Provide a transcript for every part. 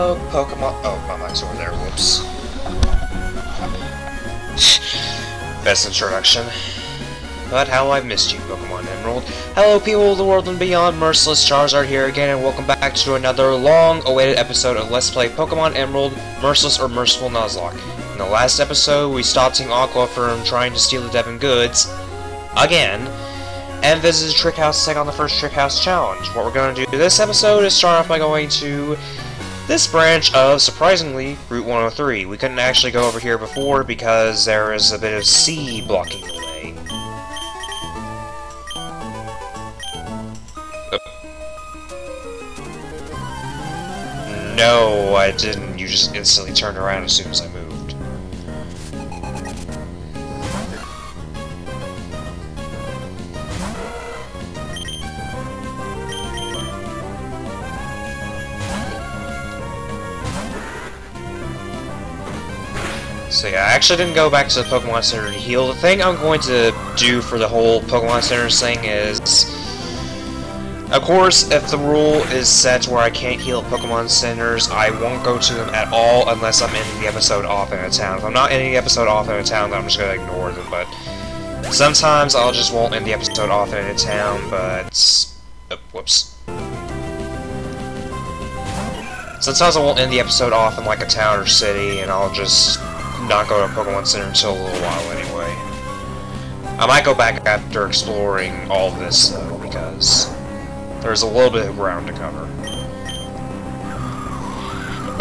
Hello, Pokemon. Oh, my mic's over there. Whoops. Best introduction. But how I've missed you, Pokemon Emerald. Hello, people of the world and beyond. Merciless Charizard here again, and welcome back to another long-awaited episode of Let's Play Pokemon Emerald, Merciless or Merciful Nuzlocke. In the last episode, we stopped Team Aqua from trying to steal the Devon goods again, and visited Trick House to take on the first Trick House challenge. What we're going to do this episode is start off by going to this branch of, surprisingly, Route 103. We couldn't actually go over here before because there is a bit of sea blocking the way. No, I didn't. You just instantly turned around as soon as I moved. So yeah, I actually didn't go back to the Pokemon Center to heal. The thing I'm going to do for the whole Pokemon Center thing is, of course, if the rule is set where I can't heal at Pokemon Centers, I won't go to them at all unless I'm ending the episode off in a town. If I'm not ending the episode off in a town, then I'm just going to ignore them, but sometimes I'll just won't end the episode off in a town, but... Oh, whoops. Sometimes I won't end the episode off in like a town or city, and I'll just not go to Pokemon Center until a little while anyway. I might go back after exploring all of this, though, because there's a little bit of ground to cover.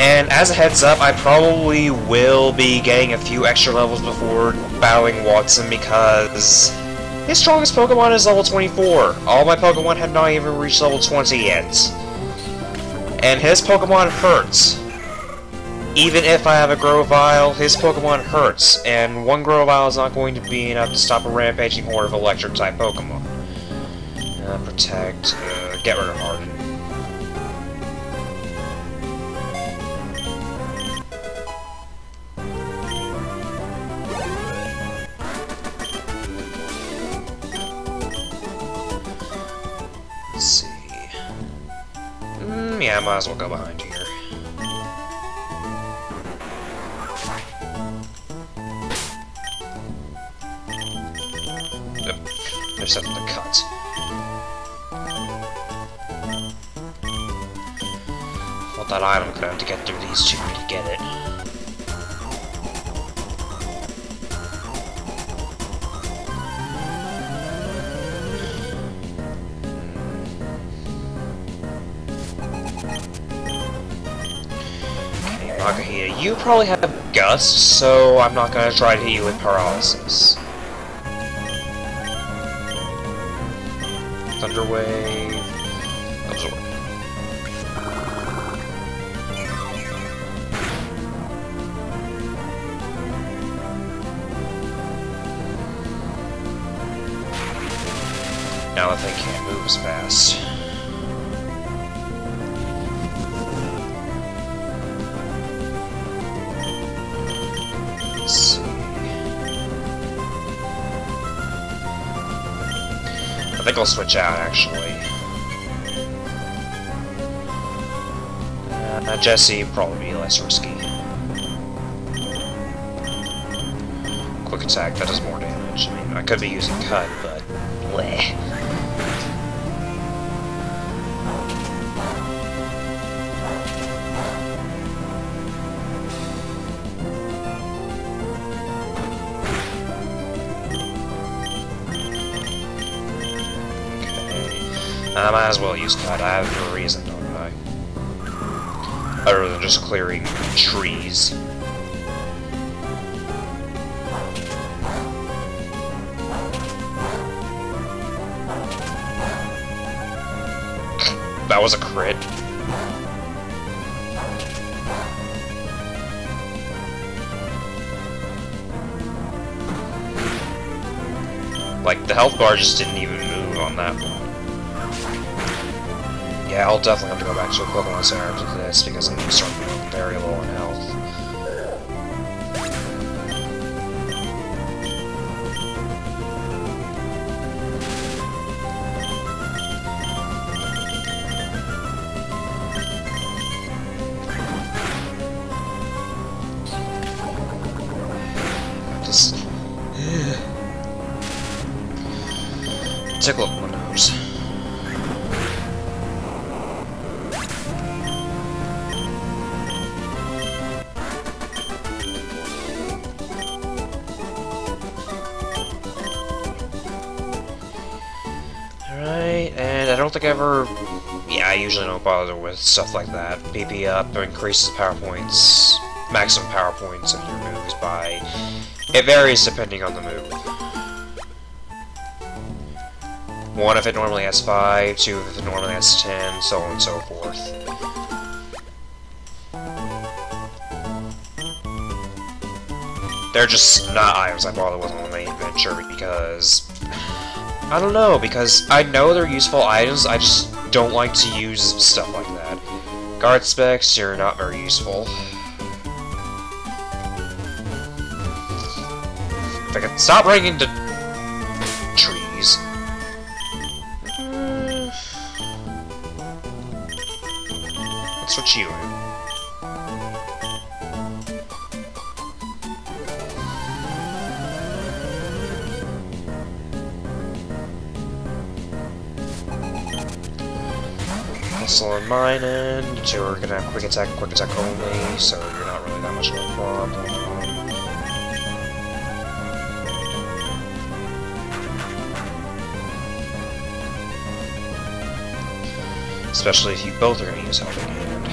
And as a heads up, I probably will be getting a few extra levels before battling Watson, because his strongest Pokemon is level 24. All my Pokemon have not even reached level 20 yet. And his Pokemon hurts. Even if I have a Grovyle, his Pokemon hurts, and one Grovyle is not going to be enough to stop a rampaging horde of Electric-type Pokemon. Protect, get rid of Harden. Let's see. Yeah, I might as well go behind here. There's something to cut. Well, that item could have to get through these two to get it. Okay, Makahita, you probably have Gust, so I'm not gonna try to hit you with Paralysis. Thunder Wave, Absorb. Now the thing can't move as fast. Let's see. I think I'll switch out, actually. Jesse would probably be less risky. Quick attack, that does more damage. I mean, I could be using Cut, but... bleh. I might as well use Cut. I have it for a reason, don't I? Other than just clearing trees. That was a crit. Like, the health bar just didn't even move on that one. Yeah, I'll definitely have to go back to a Pokemon Center after this, because I'm starting to be very low on health. tickle up my nose. Alright, and I don't think I ever... Yeah, I usually don't bother with stuff like that. PP up increases power points, maximum power points of your moves by... It varies depending on the move. 1 if it normally has 5, 2 if it normally has 10, so on and so forth. They're just not items I bother with on the main adventure because... I don't know, because I know they're useful items, I just don't like to use stuff like that. Guard specs, you're not very useful. If I could stop running into trees. Let's switch you in. Hustle on mine end, you two are gonna have quick attack only, so you're not really that much of a problem. Especially if you both are going to use Helping Hand.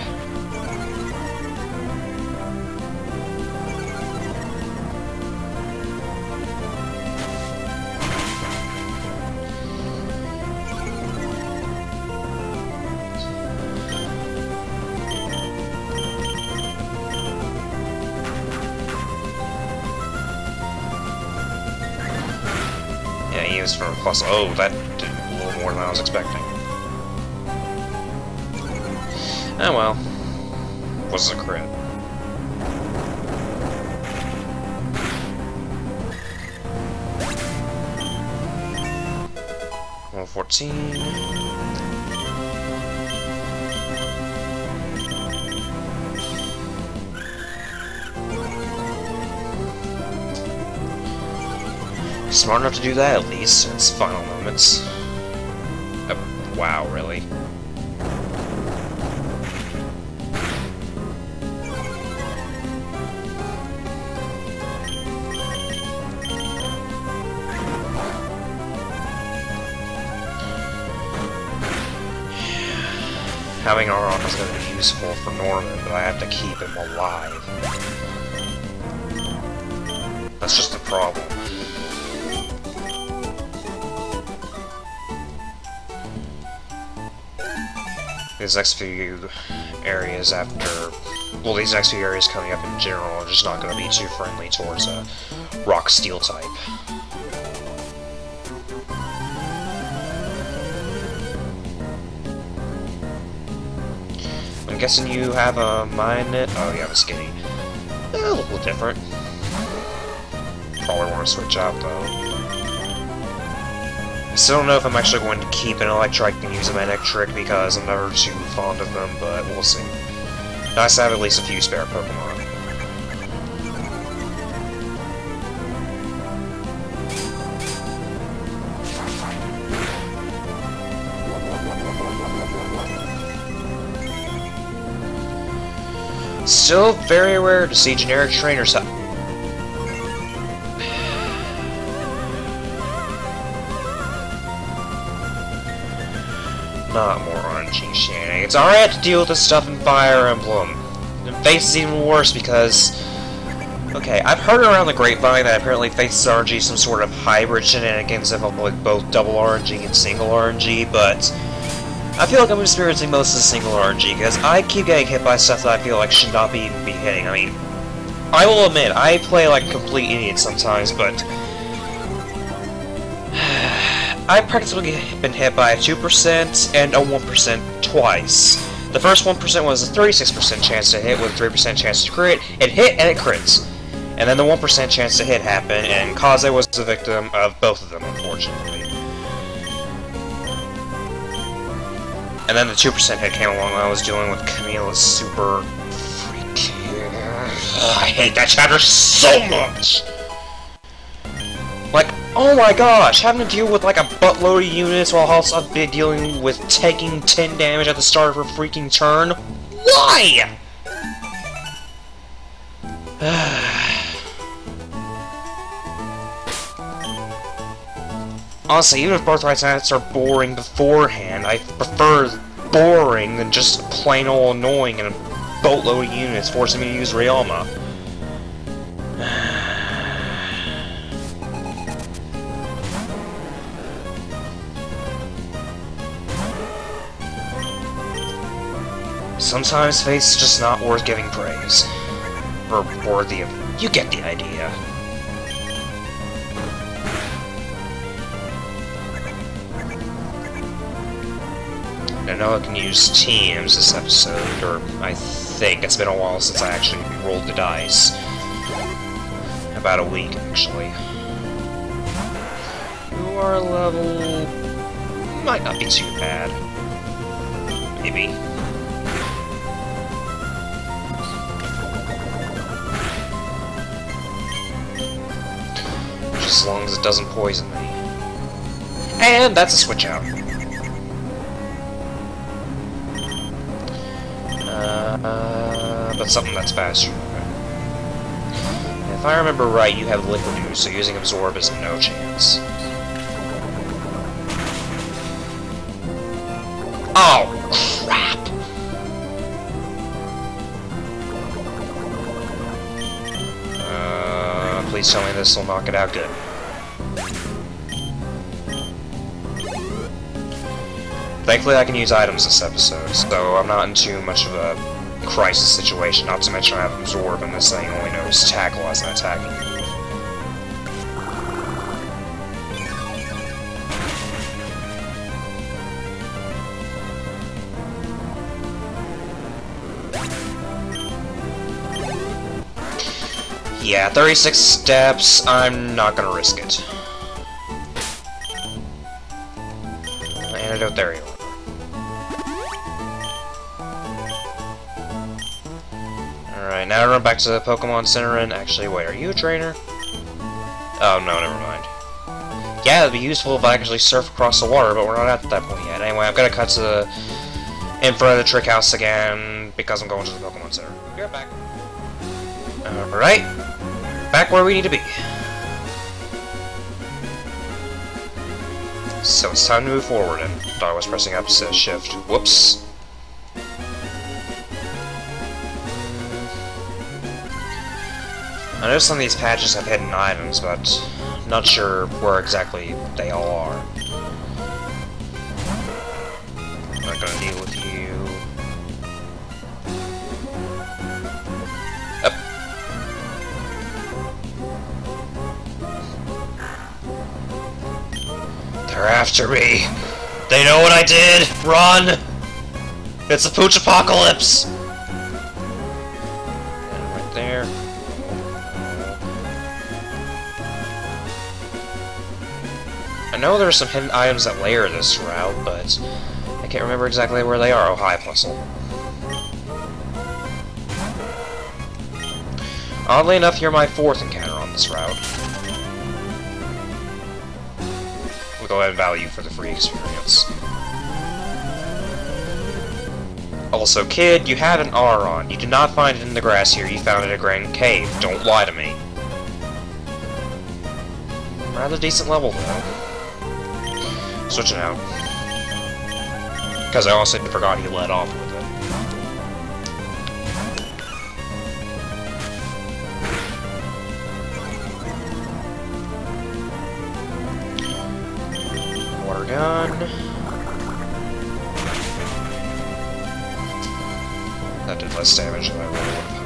Yeah, he was for a plus. Oh, that did a little more than I was expecting. Oh well. Was a crit. Level 14. Smart enough to do that at least in its final moments. Wow, really? Having Auron is going to be useful for Norman, but I have to keep him alive. That's just the problem. These next few areas after... Well, these next few areas coming up in general are just not going to be too friendly towards a rock-steel type. I'm guessing you have a Minute. Oh, you have a Skinny. A little different. Probably want to switch out, though. I still don't know if I'm actually going to keep an Electrike and use a Manectric because I'm never too fond of them, but we'll see. Nice to have at least a few spare Pokemon. Still very rare to see generic trainers have. Not more RNG shenanigans. Alright, I have to deal with this stuff in Fire Emblem. And Fates is even worse because... Okay, I've heard around the grapevine that apparently Fates RNG is some sort of hybrid shenanigans involving both double RNG and single RNG, but... I feel like I'm experiencing most of the single RNG, because I keep getting hit by stuff that I feel like should not even be hitting. I mean, I will admit, I play like a complete idiot sometimes, but... I've practically been hit by a 2% and a 1% twice. The first 1% was a 36% chance to hit with a 3% chance to crit. It hit and it crits. And then the 1% chance to hit happened, and Kaze was the victim of both of them, unfortunately. And then the 2% hit came along when I was dealing with Camilla's super freaking... I hate that chapter so much! Like, Oh my gosh, having to deal with like a buttload of units while also be dealing with taking 10 damage at the start of her freaking turn? Why? Honestly, even if Birthright stats are boring beforehand, I prefer boring than just plain old annoying and a boatload of units forcing me to use Realma. Sometimes fate's just not worth giving praise. Or worthy of... You get the idea. I know I can use teams this episode, or I think it's been a while since I actually rolled the dice. About a week, actually. You are level... might not be too bad. Maybe. Just as long as it doesn't poison me. And that's a switch out. But something that's faster. If I remember right, you have Liquid Ooze, so using Absorb is no chance. Oh, crap! Please tell me this will knock it out good. Thankfully, I can use items this episode, so I'm not in too much of a crisis situation, not to mention I have Absorb, and this thing only knows Tackle as an attacking move. Yeah, 36 steps, I'm not gonna risk it. Antidote, there you are. Alright, now run back to the Pokemon Center and actually, wait, are you a trainer? Oh, no, never mind. Yeah, it'd be useful if I actually surf across the water, but we're not at that point yet. Anyway, I've got to cut to the... in front of the Trick House again, because I'm going to the Pokemon Center. Be right back. Alright. Back where we need to be. So it's time to move forward, and thought I was pressing up to shift. Whoops. I know some of these patches have hidden items, but I'm not sure where exactly they all are. I'm not gonna deal with you. Up. They're after me. They know what I did. Run! It's a pooch apocalypse. And right there. I know there's some hidden items that layer this route, but I can't remember exactly where they are. Oh, hi, Plusle. Oddly enough, you're my 4th encounter on this route. We'll go ahead and value for the free experience. Also, kid, you have an R on. You did not find it in the grass here. You found it at Grand Cave. Don't lie to me. Rather decent level, though. Switching out. Because I also forgot he let off with it. Water gun. That did less damage than I really would have hoped.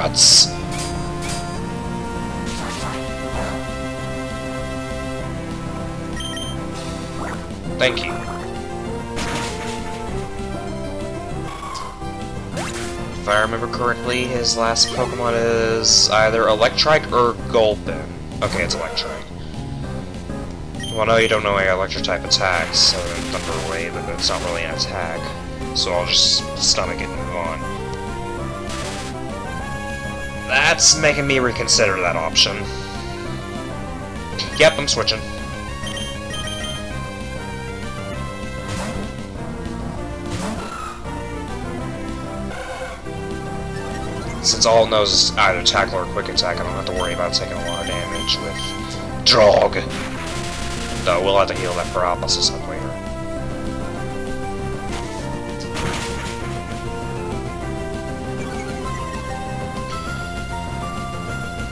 Nuts. Thank you. if I remember correctly, his last Pokemon is either Electrike or Gulpin. Okay, it's Electrike. Well, no, you don't know my Electro-type attacks, so Thunder Wave, but it's not really an attack. So I'll just stomach it and move on. That's making me reconsider that option. Yep, I'm switching. Since all it knows is either Tackle or Quick Attack, I don't have to worry about taking a lot of damage with Drog. Though we'll have to heal that paralysis up later.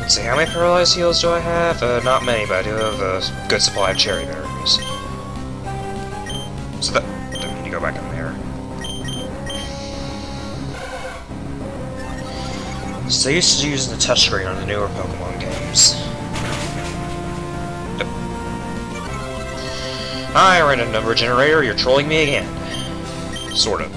Let's see, how many paralyzed heals do I have? Not many, but I do have a good supply of cherry berries. So that... don't need to go back in there. So they used to use the touchscreen on the newer Pokemon games. Hi, random number generator, you're trolling me again. Sort of.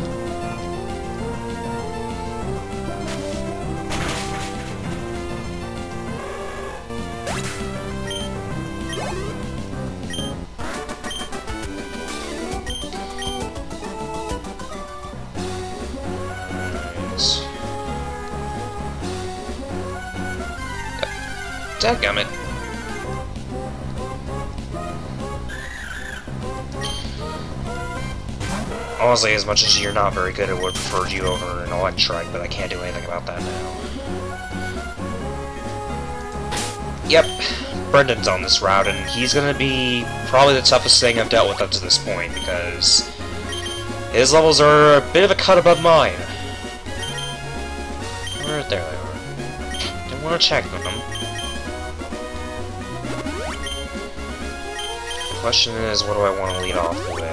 Dadgummit. Honestly, as much as you're not very good, I would prefer you over an Electrike, but I can't do anything about that now. Yep, Brendan's on this route, and he's gonna be probably the toughest thing I've dealt with up to this point, because his levels are a bit of a cut above mine. There they are. Didn't want to check them. The question is, what do I want to lead off with?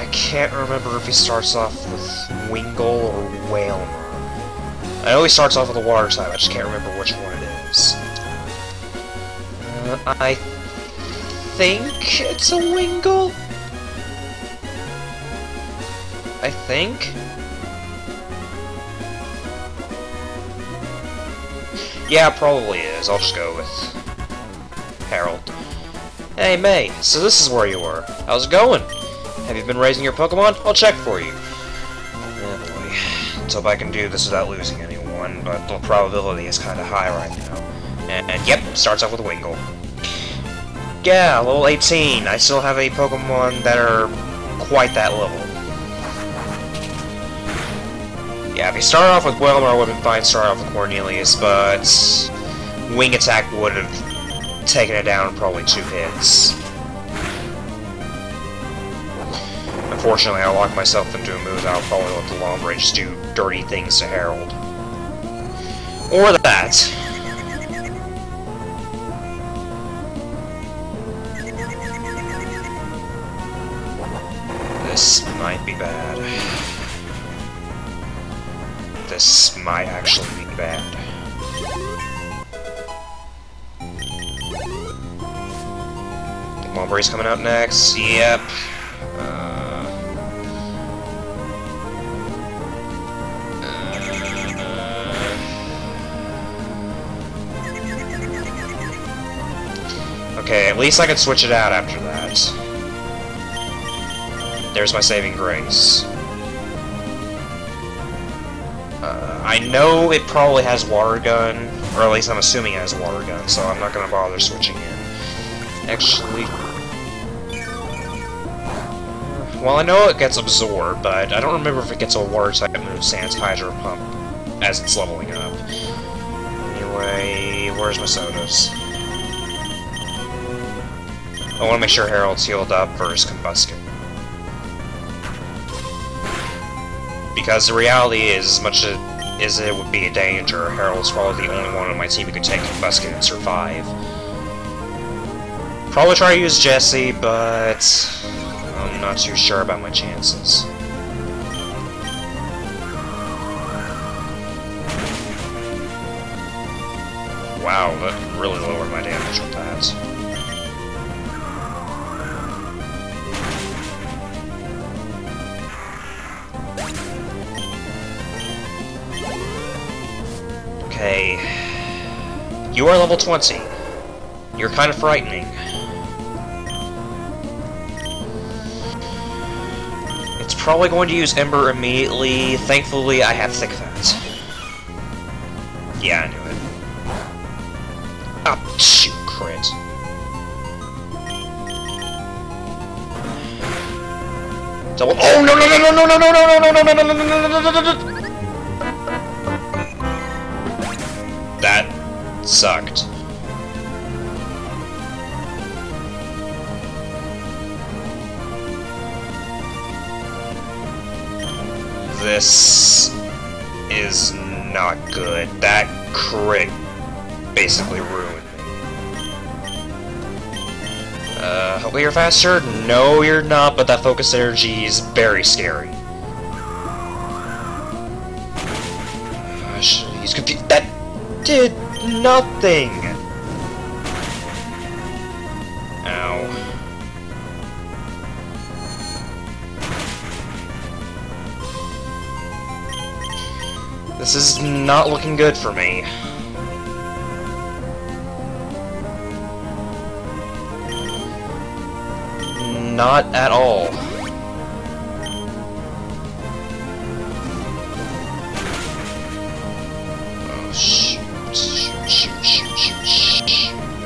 I can't remember if he starts off with Wingull or Wailmer. I know he starts off with a water type, I just can't remember which one it is. I think it's a Wingull? I think? Yeah, probably is. I'll just go with Harold. Hey, May, so this is where you were. How's it going? Have you been raising your Pokemon? I'll check for you. Oh boy. Let's hope I can do this without losing anyone, but the probability is kind of high right now. And yep, starts off with Wingull. Yeah, level 18. I still have a Pokemon that are quite that level. Yeah, if you start off with Wailmer, I would have been fine starting off with Cornelius, but Wing Attack would have taken it down in probably 2 hits. Unfortunately, I locked myself into a move that I'll probably let the Long Range do dirty things to Harold. Or that. This might be bad. This might actually be bad. Mulberry's coming out next. Yep. Okay, at least I can switch it out after that. There's my saving grace. I know it probably has Water Gun, or at least I'm assuming it has Water Gun, so I'm not going to bother switching in. Actually... well, I know it gets Absorb, but I don't remember if it gets a Water-type move, sans Hydro Pump, as it's leveling up. Anyway, where's my sodas? I want to make sure Harold's healed up for his Combuskin. Because the reality is, as much as it would be a danger, Harold's probably the only one on my team who could take Combuskin and survive. Probably try to use Jesse, but I'm not too sure about my chances. wow, that really lowered my damage with that. Okay. You are level 20. You're kind of frightening. It's probably going to use Ember immediately. Thankfully, I have Thick Fat. Yeah, I knew it. Ah, shoot, crit. Double. Oh no no no no no no no no no no no no no no no no! That sucked. This is not good. That crit basically ruined me. Hopefully you're faster? No, you're not, but that focus energy is very scary. He's confused. That did nothing! Ow. This is not looking good for me. Not at all. Oh, shoot. Shoot.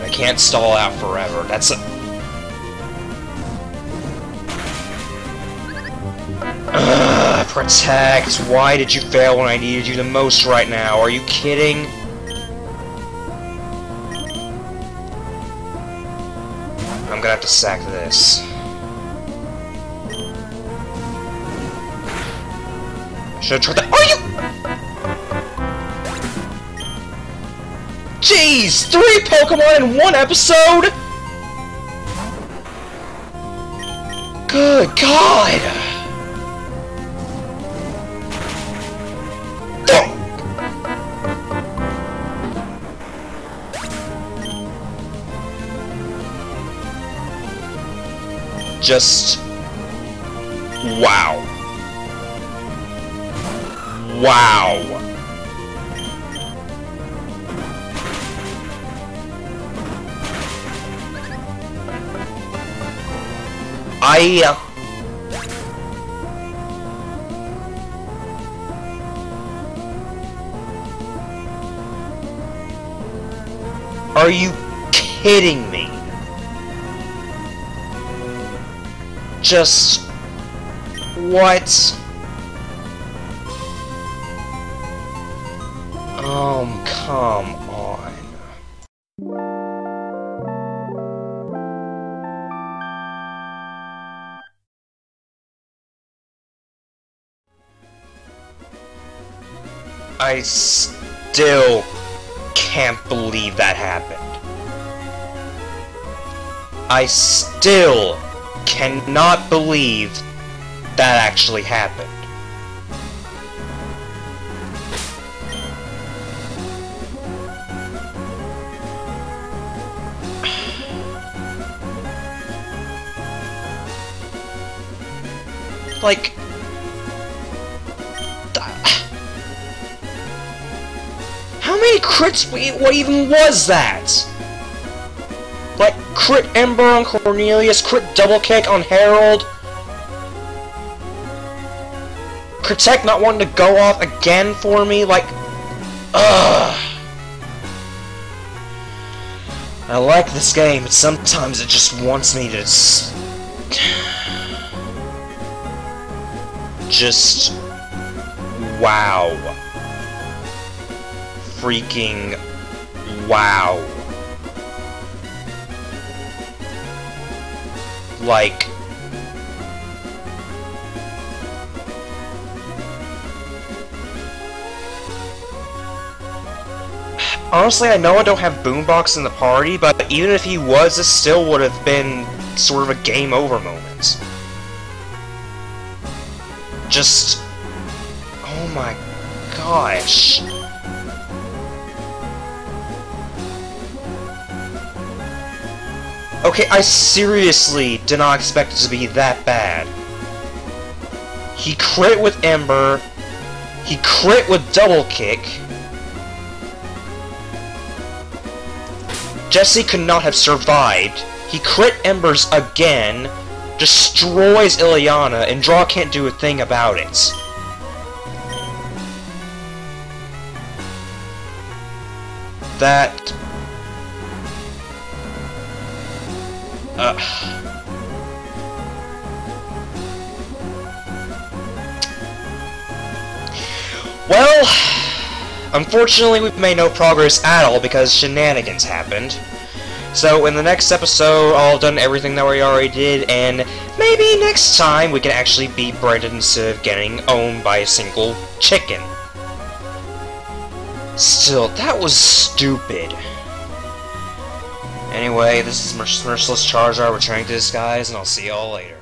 I can't stall out forever. That's a... Protect! Why did you fail when I needed you the most right now? Are you kidding? I'm gonna have to sack this. Should've tried that. Are you? Jeez! 3 Pokemon in 1 episode?! Good God! Just... wow. Wow. Are you kidding me? Just... what? Come on. I still can't believe that happened. I still cannot believe that actually happened. Like... how many crits? What even was that? Like, crit Ember on Cornelius, crit double kick on Harold. Protect not wanting to go off again for me, like... ugh. I like this game, but sometimes it just wants me to... just... wow. Freaking... wow. Like... honestly, I know I don't have Boombox in the party, but even if he was, this still would have been sort of a game over moment. Just... oh my gosh. Okay, I seriously did not expect it to be that bad. He crit with Ember. He crit with double kick. Jesse could not have survived. He crit Embers again, destroys Ileana, and Draw can't do a thing about it. That... Well, unfortunately we've made no progress at all because shenanigans happened. So in the next episode, I'll have done everything that we already did, and maybe next time we can actually beat Brendan instead of getting owned by a single chicken. Still, that was stupid. Anyway, this is Merciless Charizard returning to disguise, and I'll see y'all later.